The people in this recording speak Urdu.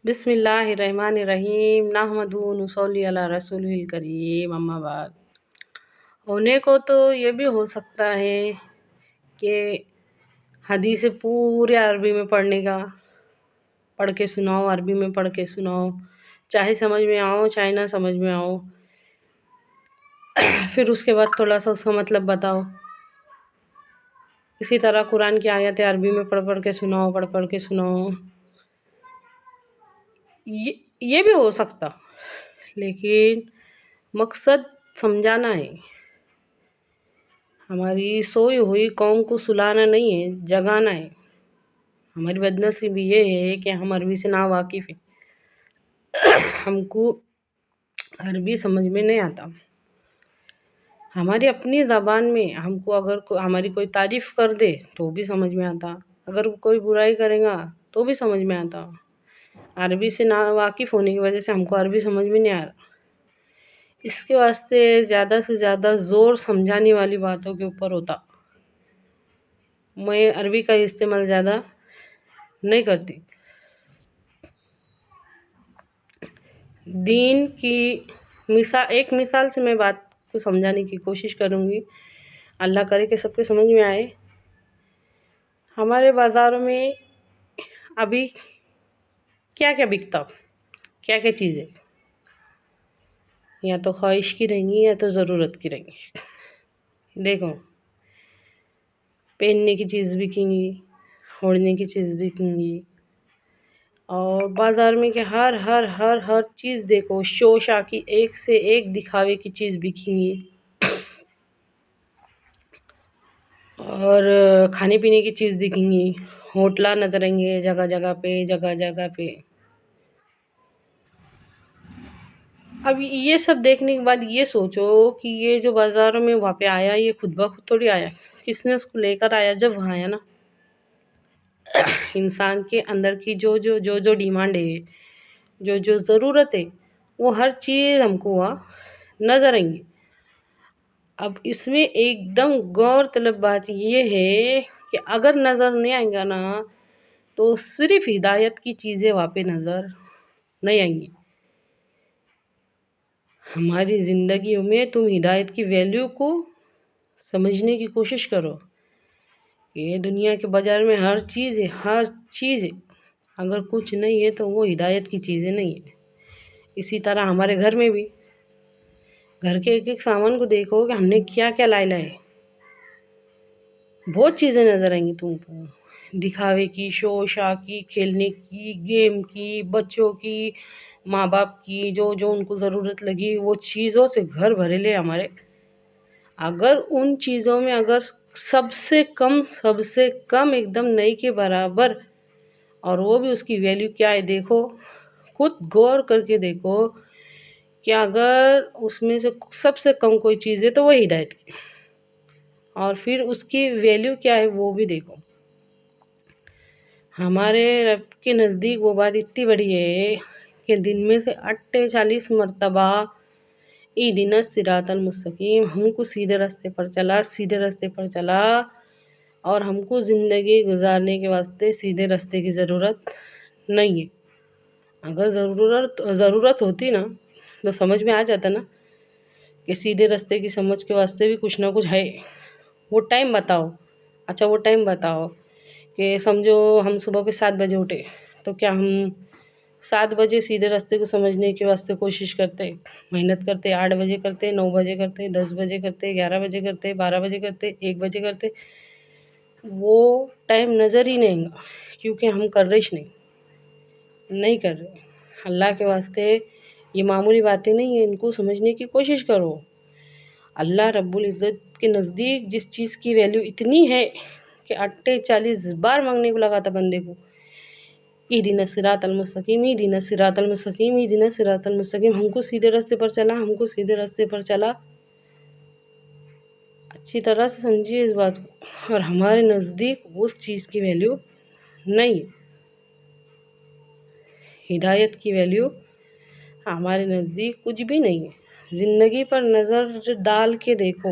بسم اللہ الرحمن الرحیم نحمدہ نصلی علی رسول الکریم اما بعد۔ ہونے کو تو یہ بھی ہو سکتا ہے کہ حدیث پورے عربی میں پڑھ کے سناؤ، عربی میں پڑھ کے سناؤ، چاہے سمجھ میں آؤ چاہے نہ سمجھ میں آؤ، پھر اس کے بعد تھوڑا سا اس کا مطلب بتاؤ۔ اسی طرح قرآن کی آیتیں عربی میں پڑھ کے سناؤ، یہ بھی ہو سکتا، لیکن مقصد سمجھانا ہے۔ ہماری سوئی ہوئی قوم کو سلانا نہیں ہے، جگانا ہے۔ ہماری بدنصیبی یہ ہے کہ ہم عربی سے نا واقف ہیں، ہم کو عربی سمجھ میں نہیں آتا۔ ہماری اپنی زبان میں ہم کو اگر ہماری کوئی تعریف کر دے تو بھی سمجھ میں آتا، اگر کوئی برائی کرے گا تو بھی سمجھ میں آتا۔ عربی سے نا واقف ہونے کی وجہ سے ہم کو عربی سمجھ میں نہیں آ رہا۔ اس کے واسطے زیادہ سے زیادہ زور سمجھانے والی باتوں کے اوپر ہوتا۔ میں عربی کا استعمال زیادہ نہیں کرتی۔ دین کی ایک مثال سے میں بات کو سمجھانے کی کوشش کروں گی، اللہ کرے کہ سب کے سمجھ میں آئے۔ ہمارے بازاروں میں ابھی کیا کیا بکتا، کیا کیا چیزیں، یا تو خواہش کی رہیں گی یا تو ضرورت کی رہیں گی۔ دیکھو، پہننے کی چیز بکیں گی، اوڑھنے کی چیز بکیں گی، اور بازار میں کہ ہر چیز دیکھو، شوشا کی ایک سے ایک دکھاوے کی چیز بکیں گی، اور کھانے پینے کی چیز دکھیں گی، ہوٹلا نظر آئیں گے جگہ جگہ پہ۔ اب یہ سب دیکھنے کے بعد یہ سوچو کہ یہ جو بازاروں میں وہاں پہ آیا، یہ خود بخود تھوڑی آیا، کس نے اس کو لے کر آیا؟ جب وہاں آیا نا، انسان کے اندر کی جو ڈیمانڈ ہے، جو ضرورت ہے، وہ ہر چیز ہم کو وہاں نظر آئیں گی۔ اب اس میں ایک دم غور طلب بات یہ ہے کہ اگر نظر نہیں آئیں گا نا تو صرف ہدایت کی چیزیں وہاں پہ نظر نہیں آئیں گی۔ ہماری زندگیوں میں تم ہدایت کی ویلیو کو سمجھنے کی کوشش کرو کہ یہ دنیا کے بازار میں ہر چیز ہے، اگر کچھ نہیں ہے تو وہ ہدایت کی چیزیں نہیں ہیں۔ اسی طرح ہمارے گھر میں بھی، گھر کے ایک سامان کو دیکھو کہ ہم نے کیا کیا لائے، بہت چیزیں نظر آئیں گی تم کو، دکھاوے کی، شوشا کی، کھیلنے کی، گیم کی، بچوں کی، ماں باپ کی، جو ان کو ضرورت لگی وہ چیزوں سے گھر بھرے لے ہمارے۔ اگر ان چیزوں میں سب سے کم ایک دم نہیں کے برابر، اور وہ بھی اس کی ویلیو کیا ہے، دیکھو خود غور کر کے دیکھو کہ اگر اس میں سے سب سے کم کوئی چیز ہے تو وہ ہدایت کی، اور پھر اس کی ویلیو کیا ہے وہ بھی دیکھو۔ ہمارے رب کے نزدیک وہ بات اتنی بڑی ہے کہ دن میں سے 48 مرتبہ اہدنا الصراط المستقیم، ہم کو سیدھے راستے پر چلا، اور ہم کو زندگی گزارنے کے واسطے سیدھے راستے کی ضرورت نہیں ہے۔ اگر ضرورت ہوتی نا تو سمجھ میں آ جاتا نا کہ سیدھے راستے کی سمجھ کے واسطے بھی کچھ نہ کچھ ہے۔ وہ ٹائم بتاؤ کہ سمجھو ہم صبح کے 7 بجے اٹھے تو کیا ہم 7 بجے سیدھے راستے کو سمجھنے کے واسطے کوشش کرتے، محنت کرتے، 8 بجے کرتے، 9 بجے کرتے، 10 بجے کرتے، 11 بجے کرتے، 12 بجے کرتے، 1 بجے کرتے؟ وہ ٹائم نظر ہی نہیں گا، کیونکہ ہم کر رہے۔ اللہ کے واسطے یہ معمولی باتیں نہیں ہیں، ان کو سمجھنے کی کوشش کرو۔ اللہ رب العزت کے نزدیک جس چیز کی ویلیو اتنی ہے کہ 48 بار مانگنے کو لگا تھا بندے کو، اہدنا الصراط المستقیم، اہدنا الصراط المستقیم، اہدنا الصراط المستقیم، ہم کو سیدھے راستے پر چلا۔ اچھی طرح سے سمجھیے اس بات کو، اور ہمارے نزدیک اس چیز کی ویلیو نہیں ہے، ہدایت کی ویلیو ہمارے نزدیک کچھ بھی نہیں ہے۔ زندگی پر نظر ڈال کے دیکھو،